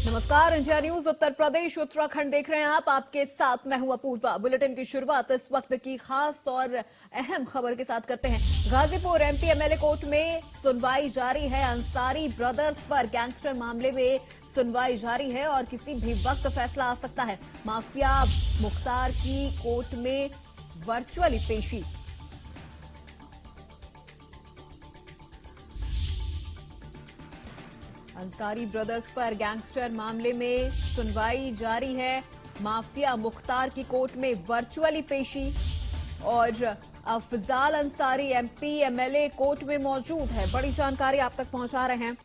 नमस्कार, India news Uttar Pradesh Uttarakhand देख रहे हैं आप। आपके साथ मैं हूं अपूर्वा। बुलेटिन की शुरुआत इस वक्त की खास और अहम खबर के साथ करते हैं। गाजीपुर एमपी एमएलए कोर्ट में सुनवाई जारी है। अंसारी ब्रदर्स पर गैंगस्टर मामले में सुनवाई जारी है और किसी भी वक्त फैसला आ सकता है। माफिया मुख्तार की कोर्ट में वर्चुअली पेशी। अंसारी ब्रदर्स पर गैंगस्टर मामले में सुनवाई जारी है। माफिया मुख्तार की कोर्ट में वर्चुअली पेशी और Afzal Ansari MP MLA court में मौजूद है। बड़ी जानकारी आप तक पहुंचा रहे हैं।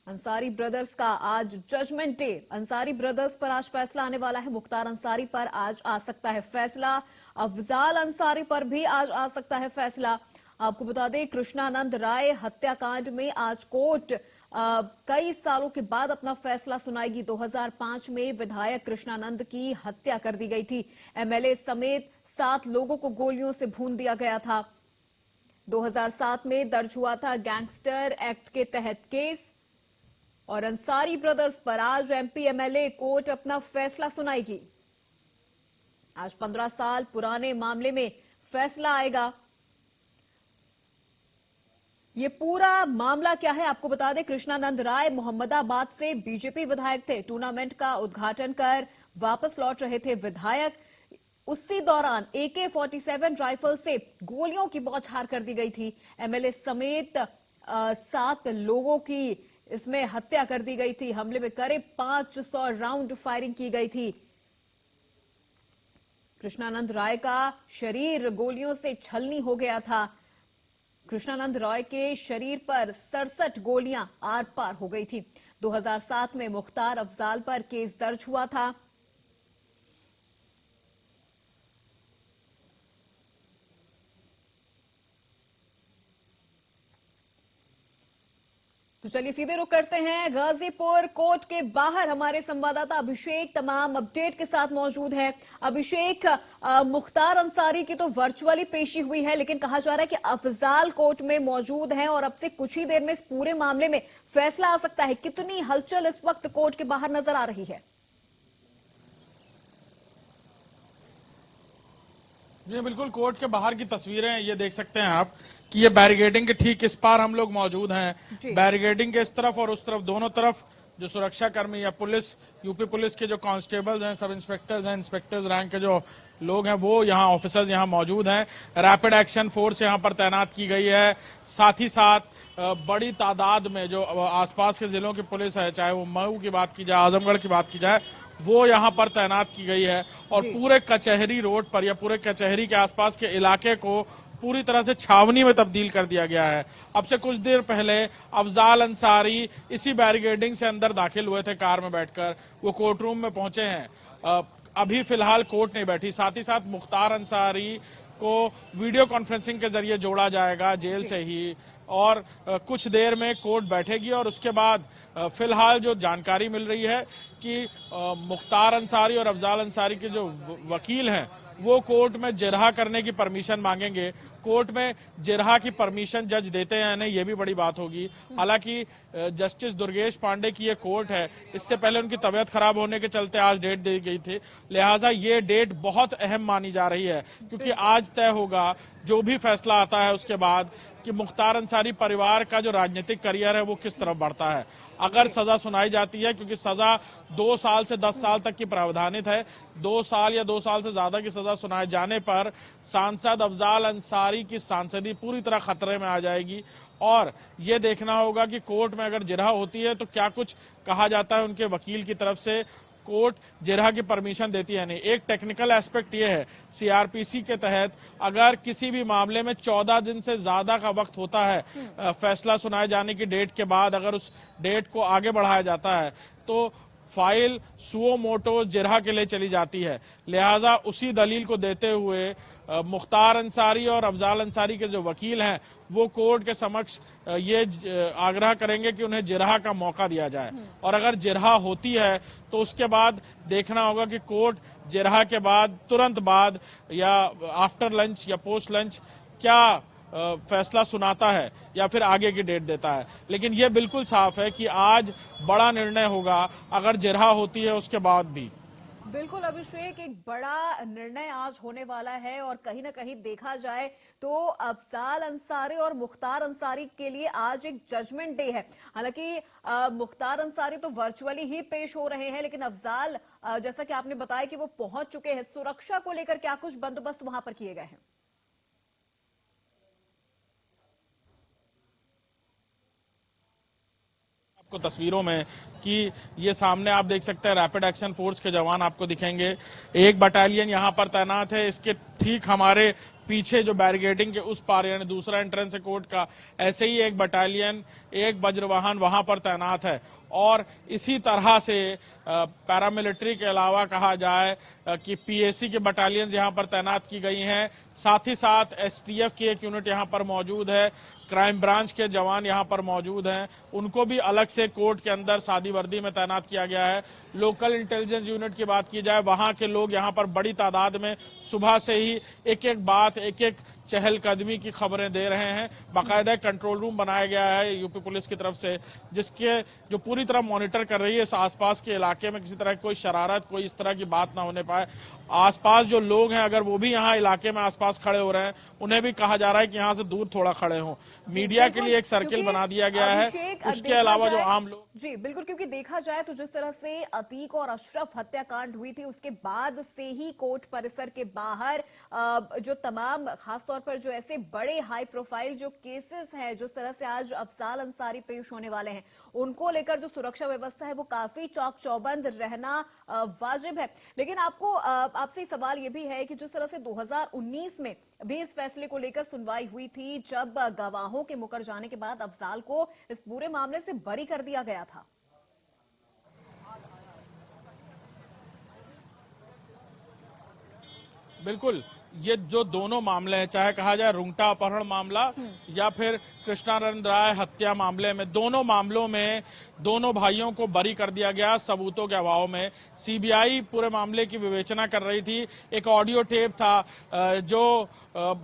अंसारी ब्रदर्स का आज जजमेंट डे। अंसारी ब्रदर्स पर आज फैसला आने वाला है। मुख्तार अंसारी पर आज आ सकता है फैसला। अफजाल अंसारी पर भी आज आ सकता है फैसला। आपको बता दें, कृष्णानंद राय हत्याकांड में आज कोर्ट कई सालों के बाद अपना फैसला सुनाएगी। 2005 में विधायक कृष्णानंद की हत्या कर दी गई थी। एमएलए समेत 7 लोगों को गोलियों से भून दिया गया था। 2007 में दर्ज हुआ था गैंगस्टर एक्ट के तहत केस और अंसारी ब्रदर्स पर आज एमपी एमएलए कोर्ट अपना फैसला सुनाएगी। आज 15 साल पुराने मामले में फैसला आएगा। ये पूरा मामला क्या है आपको बता दें। कृष्णानंद राय मोहम्मदाबाद से बीजेपी विधायक थे। टूर्नामेंट का उद्घाटन कर वापस लौट रहे थे विधायक। उसी दौरान AK-47 राइफल से गोलियों की बौछार कर दी गई थी। एमएलए समेत 7 लोगों की इसमें हत्या कर दी गई थी। हमले में करीब 500 राउंड फायरिंग की गई थी। कृष्णानंद राय का शरीर गोलियों से छलनी हो गया था। कृष्णानंद राय के शरीर पर 67 गोलियां आर पार हो गई थी। 2007 में मुख्तार अफजाल पर केस दर्ज हुआ था। तो चलिए सीधे रुक करते हैं गाजीपुर कोर्ट के बाहर। हमारे संवाददाता अभिषेक तमाम अपडेट के साथ मौजूद है। अभिषेक, मुख्तार अंसारी की तो वर्चुअली पेशी हुई है, लेकिन कहा जा रहा है कि अफजाल कोर्ट में मौजूद हैं और अब से कुछ ही देर में इस पूरे मामले में फैसला आ सकता है। कितनी हलचल इस वक्त कोर्ट के बाहर नजर आ रही है? जी बिल्कुल, कोर्ट के बाहर की तस्वीरें ये देख सकते हैं आप कि ये बैरिकेडिंग के ठीक इस पार हम लोग मौजूद हैं। बैरिकेडिंग के इस तरफ और उस तरफ, दोनों तरफ जो सुरक्षा कर्मी या पुलिस, यूपी पुलिस के जो कांस्टेबल्स हैं, सब इंस्पेक्टर्स हैं, इंस्पेक्टर्स रैंक के जो लोग हैं, वो यहाँ ऑफिसर्स यहाँ मौजूद हैं। रैपिड एक्शन फोर्स यहाँ पर तैनात की गई है। साथ ही साथ बड़ी तादाद में जो आसपास के जिलों की पुलिस है, चाहे वो मऊ की बात की जाए, आजमगढ़ की बात की जाए, वो यहाँ पर तैनात की गई है। और पूरे कचहरी रोड पर या पूरे कचहरी के आसपास के इलाके को पूरी तरह से छावनी में तब्दील कर दिया गया है। अब से कुछ देर पहले अफजाल अंसारी इसी बैरिकेडिंग से अंदर दाखिल हुए थे कार में बैठकर। वो कोर्ट रूम में पहुंचे हैं। अभी फिलहाल कोर्ट नहीं बैठी। साथ ही साथ मुख्तार अंसारी को वीडियो कॉन्फ्रेंसिंग के जरिए जोड़ा जाएगा जेल से ही, और कुछ देर में कोर्ट बैठेगी। और उसके बाद फिलहाल जो जानकारी मिल रही है कि मुख्तार अंसारी और अफजाल अंसारी के जो वकील हैं, वो कोर्ट में जिरहा करने की परमिशन मांगेंगे। कोर्ट में जिरहा की परमिशन जज देते हैं नहीं, ये भी बड़ी बात होगी। हालांकि जस्टिस दुर्गेश पांडे की ये कोर्ट है, इससे पहले उनकी तबीयत खराब होने के चलते आज डेट दी गई थी। लिहाजा ये डेट बहुत अहम मानी जा रही है, क्योंकि आज तय होगा जो भी फैसला आता है उसके बाद कि मुख्तार अंसारी परिवार का जो राजनीतिक करियर है वो किस तरफ बढ़ता है। अगर सजा सुनाई जाती है, क्योंकि सजा 2 साल से 10 साल तक की प्रावधानित है, 2 साल या 2 साल से ज्यादा की सजा सुनाए जाने पर सांसद अफजाल अंसारी की सांसदी पूरी तरह खतरे में आ जाएगी। और ये देखना होगा कि कोर्ट में अगर जिरहा होती है तो क्या कुछ कहा जाता है उनके वकील की तरफ से, कोर्ट जिरहा की परमिशन देती है नहीं। एक टेक्निकल एस्पेक्ट ये है, सीआरपीसी के तहत अगर किसी भी मामले में 14 दिन से ज्यादा का वक्त होता है फैसला सुनाए जाने की डेट के बाद, अगर उस डेट को आगे बढ़ाया जाता है तो फाइल सुओ मोटो जिरहा के लिए चली जाती है। लिहाजा उसी दलील को देते हुए मुख्तार अंसारी और अफजाल अंसारी के जो वकील हैं, वो कोर्ट के समक्ष ये आग्रह करेंगे कि उन्हें जिरहा का मौका दिया जाए। और अगर जिरहा होती है तो उसके बाद देखना होगा कि कोर्ट जिरहा के बाद तुरंत बाद या आफ्टर लंच या पोस्ट लंच क्या फैसला सुनाता है या फिर आगे की डेट देता है। लेकिन यह बिल्कुल साफ है कि आज बड़ा निर्णय होगा, अगर जिरहा होती है उसके बाद भी। बिल्कुल अभिषेक, एक बड़ा निर्णय आज होने वाला है और कहीं ना कहीं देखा जाए तो अफजाल अंसारी और मुख्तार अंसारी के लिए आज एक जजमेंट डे है। हालांकि मुख्तार अंसारी तो वर्चुअली ही पेश हो रहे हैं, लेकिन अफजाल जैसा कि आपने बताया कि वो पहुंच चुके हैं। सुरक्षा को लेकर क्या कुछ बंदोबस्त वहां पर किए गए हैं? आपको तस्वीरों में कि ये सामने आप देख सकते हैं रैपिड एक्शन फोर्स के जवान आपको दिखेंगे। एक बटालियन यहां पर तैनात है, इसके ठीक हमारे पीछे जो बैरिकेडिंग के उस पार यानी दूसरा एंट्रेंस है कोर्ट का, ऐसे ही एक बटालियन, एक वज्रवाहन वहां पर तैनात है। और इसी तरह से पैरामिलिट्री के अलावा कहा जाए कि पीएसी के बटालियंस यहां पर तैनात की गई हैं। साथ ही साथ एसटीएफ की एक यूनिट यहां पर मौजूद है, क्राइम ब्रांच के जवान यहां पर मौजूद हैं, उनको भी अलग से कोर्ट के अंदर सादी वर्दी में तैनात किया गया है। लोकल इंटेलिजेंस यूनिट की बात की जाए, वहां के लोग यहां पर बड़ी तादाद में सुबह से ही एक एक बात, एक एक चहलकदमी की खबरें दे रहे हैं। बाकायदा कंट्रोल रूम बनाया गया है यूपी पुलिस की तरफ से, जिसके जो पूरी तरह मॉनिटर कर रही है इस आसपास के इलाके में किसी तरह की कोई शरारत, कोई इस तरह की बात ना होने पाए। आसपास जो लोग हैं अगर वो भी यहाँ इलाके में आसपास खड़े हो रहे हैं, उन्हें भी कहा जा रहा है कि यहाँ से दूर थोड़ा खड़े हों। मीडिया के लिए एक सर्किल बना दिया गया है, उसके अलावा जो आम लोग। जी बिल्कुल, क्योंकि देखा जाए तो जिस तरह से अतीक और अशरफ हत्याकांड हुई थी, उसके बाद से ही कोर्ट परिसर के बाहर जो तमाम खासतौर पर जो ऐसे बड़े हाई प्रोफाइल जो केसेस हैं, जिस तरह से आज अफजाल अंसारी पेश होने वाले हैं, उनको लेकर जो सुरक्षा व्यवस्था है वो काफी चौक चौबंद रहना वाजिब है। लेकिन आपसे सवाल ये भी है कि जिस तरह से 2019 में भी इस फैसले को लेकर सुनवाई हुई थी, जब गवाहों के मुकर जाने के बाद अफजाल को इस पूरे मामले से बरी कर दिया गया था। बिल्कुल, ये जो दोनों मामले हैं, चाहे कहा जाए रुंगटा अपहरण मामला या फिर कृष्णानंद राय हत्या मामले में, दोनों मामलों में दोनों भाइयों को बरी कर दिया गया सबूतों के अभाव में। सीबीआई पूरे मामले की विवेचना कर रही थी। एक ऑडियो टेप था जो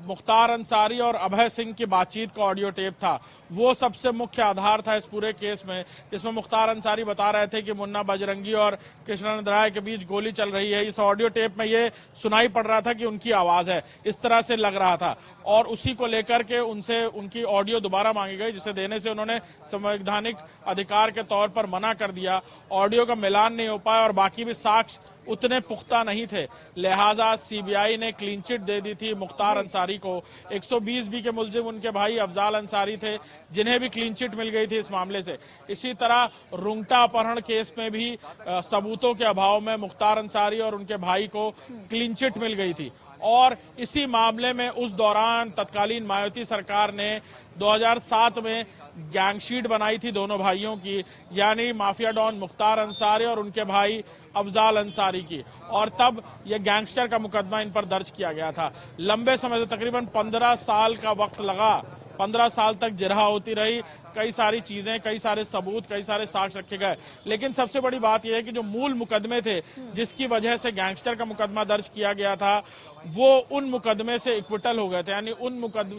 मुख्तार अंसारी और अभय सिंह की बातचीत का ऑडियो टेप था, वो सबसे मुख्य आधार था इस पूरे केस में, जिसमें मुख्तार अंसारी बता रहे थे कि मुन्ना बजरंगी और कृष्णानंद राय के बीच गोली चल रही है। इस ऑडियो टेप में ये सुनाई पड़ रहा था कि उनकी आवाज है, इस तरह से लग रहा था। और उसी को लेकर के उनसे उनकी ऑडियो दोबारा मांगी गई, जिसे देने से उन्होंने संवैधानिक अधिकार के तौर पर मना कर दिया। ऑडियो का मिलान नहीं हो पाया और बाकी भी साक्ष्य उतने पुख्ता नहीं थे, लिहाजा सीबीआई ने क्लीन चिट दे दी थी मुख्तार अंसारी को। 120 बी के मुलजिम उनके भाई अफजाल अंसारी थे, जिन्हें भी क्लीन चिट मिल गई थी इस मामले से। इसी तरह रुंगटा अपहरण केस में भी सबूतों के अभाव में मुख्तार अंसारी और उनके भाई को क्लीन चिट मिल गई थी। और इसी मामले में उस दौरान तत्कालीन मायावती सरकार ने 2007 में गैंगशीट बनाई थी दोनों भाइयों की, यानी माफिया डॉन मुख्तार अंसारी और उनके भाई अफजाल अंसारी की, और तब यह गैंगस्टर का मुकदमा इन पर दर्ज किया गया था। लंबे समय से तकरीबन 15 साल का वक्त लगा, 15 साल तक जिरहा होती रही, कई सारी चीजें, कई सारे सबूत, कई सारे साक्ष्य रखे गए। लेकिन सबसे बड़ी बात यह है कि जो मूल मुकदमे थे जिसकी वजह से गैंगस्टर का मुकदमा दर्ज किया गया था, वो उन मुकदमे से इक्विटल हो गए थे, यानी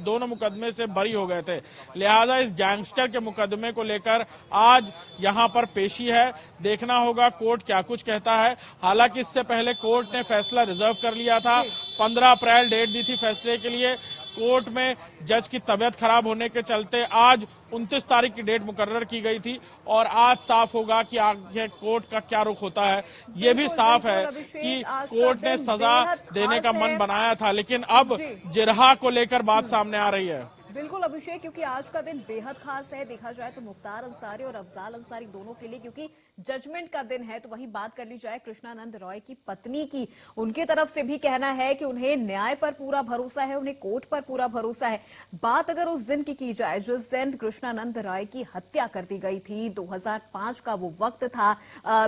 दोनों मुकदमे से बरी हो गए थे। लिहाजा इस गैंगस्टर के मुकदमे को लेकर आज यहां पर पेशी है, देखना होगा कोर्ट क्या कुछ कहता है। हालांकि इससे पहले कोर्ट ने फैसला रिजर्व कर लिया था, 15 अप्रैल डेट दी थी फैसले के लिए। कोर्ट में जज की तबीयत खराब होने के चलते आज 29 तारीख की डेट मुकर्रर की गई थी, और आज साफ होगा कि आगे कोर्ट का क्या रुख होता है। ये भी साफ है कि कोर्ट ने सजा देने का मन बनाया था, लेकिन अब जिरहा को लेकर बात सामने आ रही है। बिल्कुल अभिषेक, क्योंकि आज का दिन बेहद खास है, देखा जाए तो मुख्तार अंसारी और अफजाल अंसारी दोनों के लिए, क्योंकि जजमेंट का दिन है। तो वहीं बात कर ली जाए कृष्णानंद रॉय की पत्नी की, उनकी तरफ से भी कहना है कि उन्हें न्याय पर पूरा भरोसा है, उन्हें कोर्ट पर पूरा भरोसा है। बात अगर उस दिन की जाए जिस दिन कृष्णानंद रॉय की हत्या कर दी गई थी, 2005 का वो वक्त था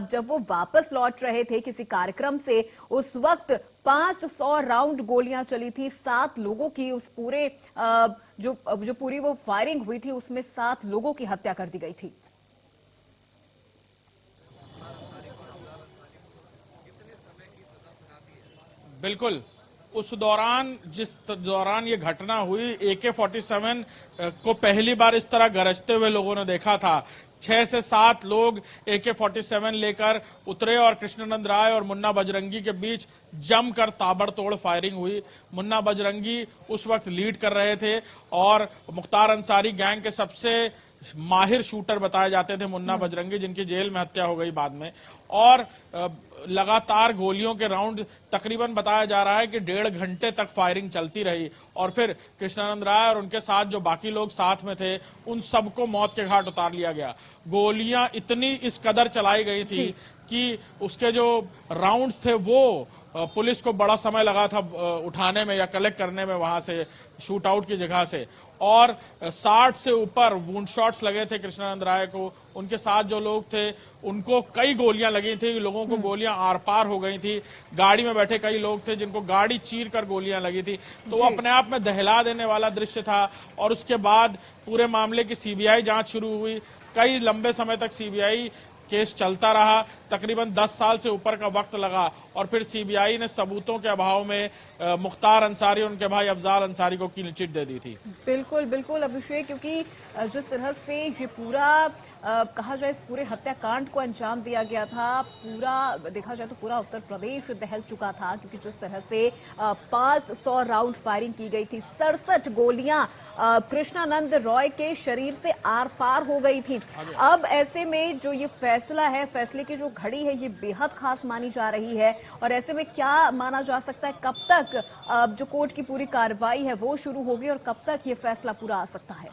जब वो वापस लौट रहे थे किसी कार्यक्रम से। उस वक्त 500 राउंड गोलियां चली थी, 7 लोगों की उस पूरे जो पूरी वो फायरिंग हुई थी उसमें 7 लोगों की हत्या कर दी गई थी। बिल्कुल, उस दौरान जिस दौरान ये घटना हुई, AK-47 को पहली बार इस तरह गरजते हुए लोगों ने देखा था। 6 से 7 लोग AK-47 लेकर उतरे और कृष्णानंद राय और मुन्ना बजरंगी के बीच जमकर ताबड़तोड़ फायरिंग हुई। मुन्ना बजरंगी उस वक्त लीड कर रहे थे और मुख्तार अंसारी गैंग के सबसे माहिर शूटर बताए जाते थे मुन्ना बजरंगी, जिनकी जेल में हत्या हो गई बाद में। और लगातार गोलियों के राउंड तकरीबन बताया जा रहा है कि 1.5 घंटे तक फायरिंग चलती रही और फिर कृष्णानंद राय और उनके साथ जो बाकी लोग साथ में थे उन सबको मौत के घाट उतार लिया गया। गोलियां इतनी इस कदर चलाई गई थी कि उसके जो राउंड्स थे वो पुलिस को बड़ा समय लगा था उठाने में या कलेक्ट करने में वहां से शूट आउट की जगह से। और 60 से ऊपर वुंड शॉट्स लगे थे कृष्णानंद राय को। उनके साथ जो लोग थे उनको कई गोलियां लगी थी, लोगों को गोलियां आर पार हो गई थी। गाड़ी में बैठे कई लोग थे जिनको गाड़ी चीर कर गोलियां लगी थी। तो वो अपने आप में दहला देने वाला दृश्य था। और उसके बाद पूरे मामले की सीबीआई जांच शुरू हुई। कई लंबे समय तक सीबीआई केस चलता रहा, तकरीबन 10 साल से ऊपर का वक्त लगा और फिर सीबीआई ने सबूतों के अभाव में मुख्तार अंसारी और उनके भाई अफजाल अंसारी को क्लीन चिट दे दी थी। बिल्कुल बिल्कुल अभिषेक, क्योंकि जिस तरह से ये पूरा कहा जाए इस पूरे हत्याकांड को अंजाम दिया गया था, पूरा देखा जाए तो पूरा उत्तर प्रदेश दहल चुका था, क्योंकि जिस तरह से 500 राउंड फायरिंग की गई थी, 67 गोलियां कृष्णानंद रॉय के शरीर से आर पार हो गई थी। अब ऐसे में जो ये फैसला है, फैसले की जो घड़ी है, ये बेहद खास मानी जा रही है। और ऐसे में क्या माना जा सकता है, कब तक जो कोर्ट की पूरी कार्रवाई है वो शुरू होगी और कब तक ये फैसला पूरा आ सकता है?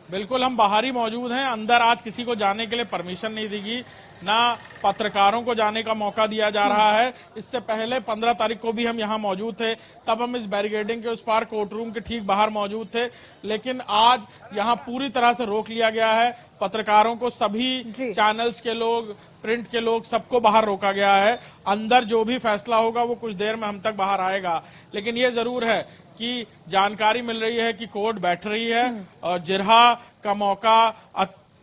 बिल्कुल, हम बाहर ही मौजूद हैं। अंदर आज किसी को जाने के लिए परमिशन नहीं दी गई, ना पत्रकारों को जाने का मौका दिया जा रहा है। इससे पहले 15 तारीख को भी हम यहाँ मौजूद थे, तब हम इस बैरिकेडिंग के उस पार कोर्ट रूम के ठीक बाहर मौजूद थे। लेकिन आज यहाँ पूरी तरह से रोक लिया गया है। पत्रकारों को, सभी चैनल्स के लोग, प्रिंट के लोग, सबको बाहर रोका गया है। अंदर जो भी फैसला होगा वो कुछ देर में हम तक बाहर आएगा। लेकिन ये जरूर है कि जानकारी मिल रही है कि कोर्ट बैठ रही है और जिरहा का मौका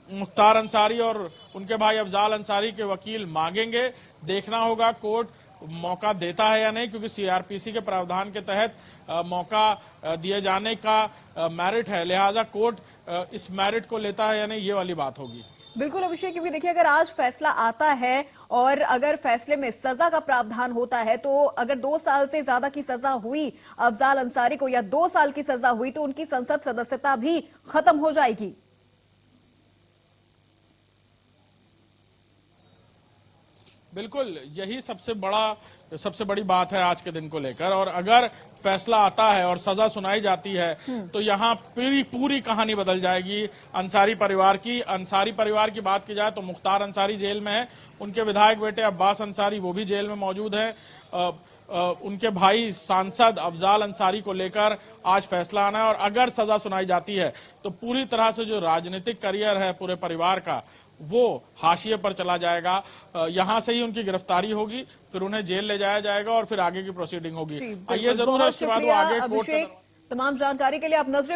मुख्तार अंसारी और उनके भाई अफजाल अंसारी के वकील मांगेंगे। देखना होगा कोर्ट मौका देता है या नहीं, क्योंकि सीआरपीसी के प्रावधान के तहत मौका दिए जाने का मेरिट है। लिहाजा कोर्ट इस मेरिट को लेता है या नहीं, ये वाली बात होगी। बिल्कुल अभिषेक, क्योंकि देखिए अगर आज फैसला आता है और अगर फैसले में सजा का प्रावधान होता है, तो अगर 2 साल से ज्यादा की सजा हुई अफजाल अंसारी को या 2 साल की सजा हुई तो उनकी संसद सदस्यता भी खत्म हो जाएगी। बिल्कुल, यही सबसे बड़ी बात है आज के दिन को लेकर। और अगर फैसला आता है और सजा सुनाई जाती है तो यहाँ पूरी कहानी बदल जाएगी अंसारी परिवार की। अंसारी परिवार की बात की जाए तो मुख्तार अंसारी जेल में है, उनके विधायक बेटे अब्बास अंसारी वो भी जेल में मौजूद है। उनके भाई सांसद अफजाल अंसारी को लेकर आज फैसला आना है। और अगर सजा सुनाई जाती है तो पूरी तरह से जो राजनीतिक करियर है पूरे परिवार का, वो हाशिए पर चला जाएगा। यहां से ही उनकी गिरफ्तारी होगी, फिर उन्हें जेल ले जाया जाएगा और फिर आगे की प्रोसीडिंग होगी। ये जरूर है, उसके बाद वो आगे कोर्ट। तमाम जानकारी के लिए आप नजरें